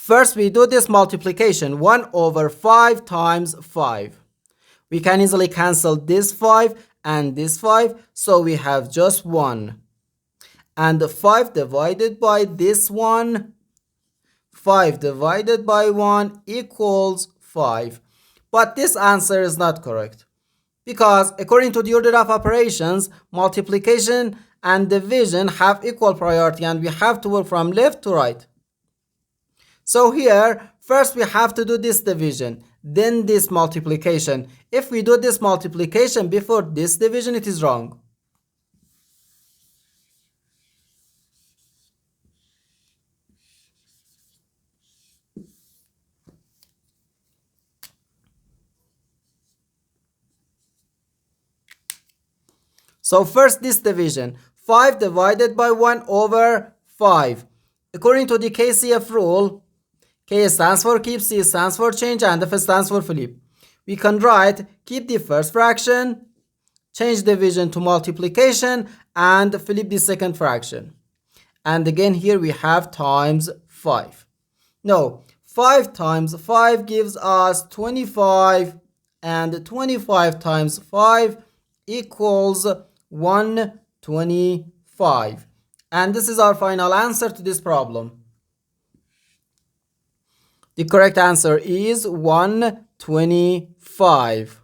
First, we do this multiplication, 1 over 5 times 5. We can easily cancel this 5 and this 5, so we have just 1. And 5 divided by this 1, 5 divided by 1 equals 5. But this answer is not correct, because according to the order of operations, multiplication and division have equal priority, and we have to work from left to right. So here, first we have to do this division, then this multiplication. If we do this multiplication before this division, it is wrong. So first this division, 5 divided by 1 over 5. According to the KCF rule, K stands for keep, C stands for change, and F stands for flip. We can write keep the first fraction, change division to multiplication, and flip the second fraction. And again here we have times 5. No, 5 times 5 gives us 25, and 25 times 5 equals 125. And this is our final answer to this problem. The correct answer is 125.